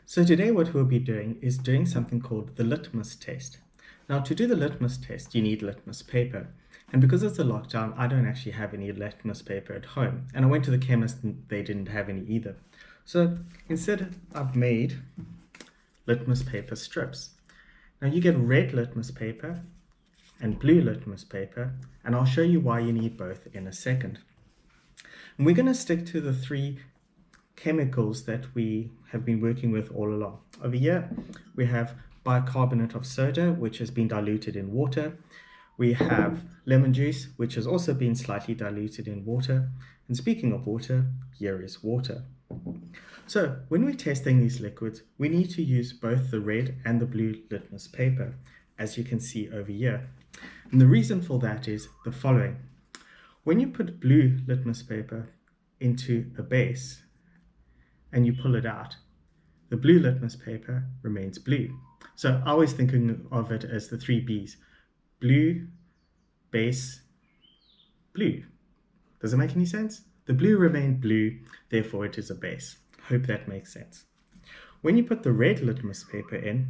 So today what we'll be doing is doing something called the litmus test. Now to do the litmus test you need litmus paper, and because it's a lockdown I don't actually have any litmus paper at home, and I went to the chemist and they didn't have any either. So instead I've made litmus paper strips. Now you get red litmus paper and blue litmus paper, and I'll show you why you need both in a second. And we're going to stick to the three chemicals that we have been working with all along. Over here we have bicarbonate of soda, which has been diluted in water. We have lemon juice, which has also been slightly diluted in water. And speaking of water, here is water. So when we're testing these liquids, we need to use both the red and the blue litmus paper, as you can see over here. And the reason for that is the following. When you put blue litmus paper into a base, and you pull it out, the blue litmus paper remains blue. So I was thinking of it as the three B's: blue, base, blue. Does it make any sense? The blue remained blue, therefore it is a base. Hope that makes sense. When you put the red litmus paper in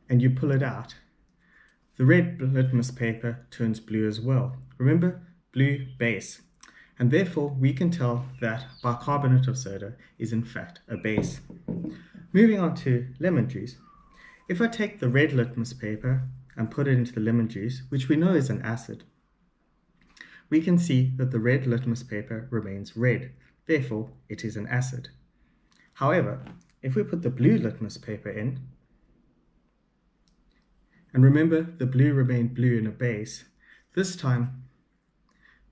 and you pull it out, the red litmus paper turns blue as well. Remember, blue base. And therefore we can tell that bicarbonate of soda is in fact a base. Moving on to lemon juice. If I take the red litmus paper and put it into the lemon juice, which we know is an acid, we can see that the red litmus paper remains red, therefore it is an acid. However, if we put the blue litmus paper in, and remember the blue remained blue in a base, this time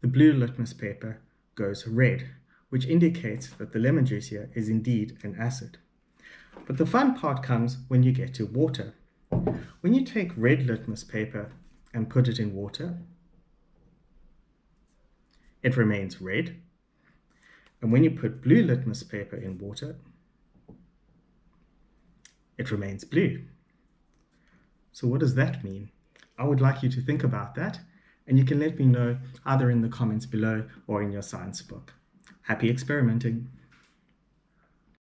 the blue litmus paper goes red, which indicates that the lemon juice here is indeed an acid. But the fun part comes when you get to water. When you take red litmus paper and put it in water, it remains red. And when you put blue litmus paper in water, it remains blue. So what does that mean? I would like you to think about that, and you can let me know either in the comments below or in your science book. Happy experimenting!